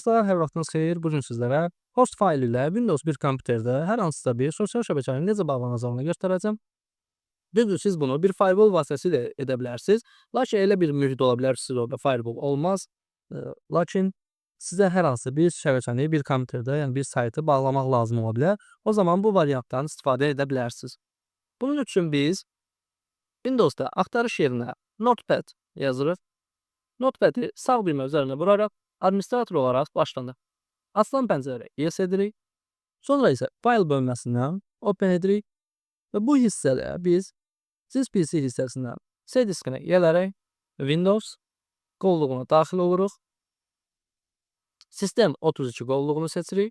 Dostlar, hər vaxtınız xeyir. Bu gün sizlərə host faylı ilə Windows 1 kompüterdə hər hansısa bir sosial şəbəkənin necə bağlanacağını göstərəcəm. Düzdür, siz bunu bir firewall vasitəsilə edə bilərsiniz. Lakin elə bir mühit ola bilər ki, orada firewall olmaz. Lakin sizə hər hansı bir şəbəkəni bir kompüterdə, yəni bir saytı bağlamaq lazım ola bilər. O zaman bu variantdan istifadə edə bilərsiniz. Bunun üçün biz Windows'da axtarış yerinə Notepad yazırıq. Notepad'i sağ düymə üzərinə vuraraq administrator olaraq başlanır. Açılan pəncərəyə yes edirik. Sonra isə fayl bölməsindən open edirik və bu hissədə biz SysPC hissəsindən C diskinə gələrək Windows qovluğuna daxil oluruq. Sistem 32 qovluğunu seçirik.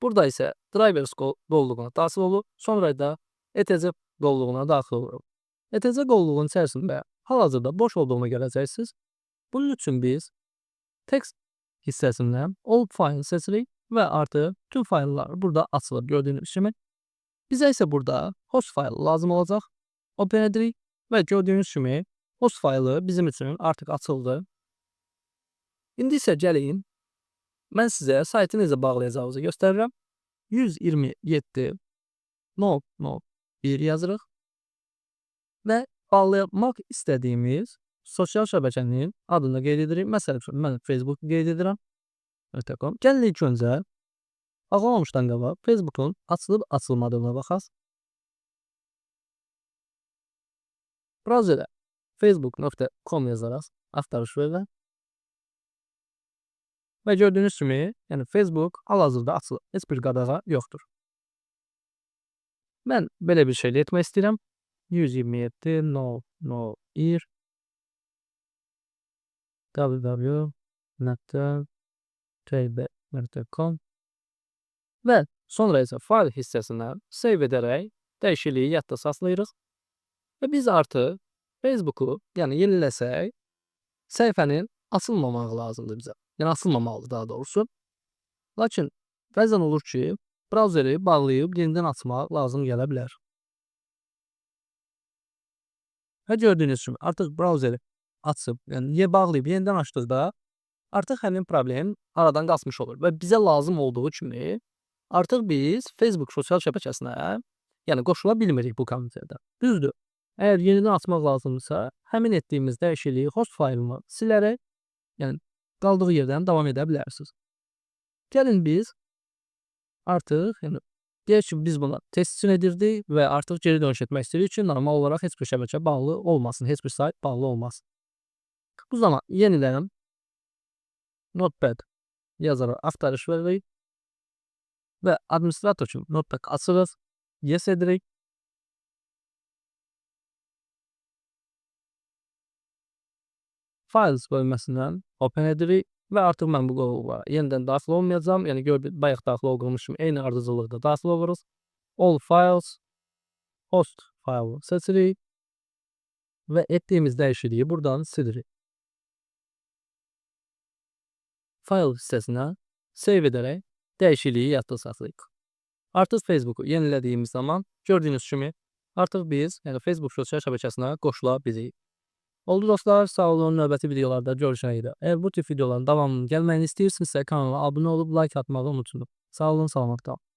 Burada isə drivers qovluğuna daxil olup, sonra da ETC qovluğuna daxil oluruq. ETC qovluğunun içərisində hal-hazırda boş olduğunu görəcəksiniz. Bunun üçün biz text hissəsindən all file seçirik və artıq tüm fayllar burada açılır gördüyünüz kimi. Bizə isə burada host faylı lazım olacaq. Open edirik və gördüyünüz kimi host faylı bizim üçün artıq açıldı. İndi isə gəlin, mən sizə saytı necə bağlayacağınızı göstərirəm. 127.0.1 yazırıq və bağlamaq istədiyimiz sosial şəbəkənin adını qeyd edirik. Məsələn, mən Facebook qeyd edirəm. Gəlin ilk öncə bağlamamışdan qabaq Facebook'un açılıb açılmadığına baxaq. Browserdə facebook.com yazaraq axtarış verirəm. Və gördüyünüz kimi, yəni Facebook hal-hazırda açılıb. Heç bir qadağa yoxdur. Mən belə bir şey etmək istəyirəm. 127.0.1 www.tb.com və sonra isə fayl hissəsindən save edərək dəyişikliyi yadda saxlayırıq. Və biz artıq Facebook'u, yəni yeniləsək, səhifənin açılmamağı lazımdır bizə. Yəni açılmamalıdır daha doğrusu. Lakin bəzən olur ki, brauzeri bağlayıb yenidən açmaq lazım gələ bilər. Və gördüyünüz kimi artıq brauzeri açıb, yəni bağlayıb yenidən açdıqda artıq həmin problem aradan qalxmış olur və bizə lazım olduğu kimi artıq biz Facebook sosial şəbəkəsinə, yəni qoşula bilmirik bu kompüterdə. Düzdür. Əgər yenidən açmaq lazımdırsa, həmin etdiyimiz dəyişikliyi host faylını silərək, yəni qaldığı yerdən davam edə bilərsiniz. Gəlin biz artıq, yəni deyək ki, biz buna test üçün edirdik və artıq geri dönüş etmək istəyirik ki, normal olaraq heç bir şəbəkə bağlı olmasın, heç bir sayt bağlı olmasın. Bu zaman yenidən Notepad yazaraq axtarış veririk və administrator üçün Notepad açırıq, yes edirik. Files bölməsindən open edirik və artıq mən bu qovluğa yenidən daxil olmayacağam. Yəni bayaq daxil olduğumuz kimi eyni ardıcıllıqda daxil oluruz. All files, host faylı seçirik və etdiyimiz dəyişikliyi buradan silirik. Fayl hissəsinə save edərək dəyişikliyi yadda saxlayırıq. Artıq Facebook'u yenilədiyimiz zaman gördüyünüz kimi artıq biz, yəni Facebook sosial şəbəkəsinə qoşula bilirik. Oldu dostlar, sağ olun, növbəti videolarda görüşənə qədər. Əgər bu tip videoların davamının gəlməyini istəyirsinizsə kanala abunə olub like atmağı unutmayın. Sağ olun, salamat qalın.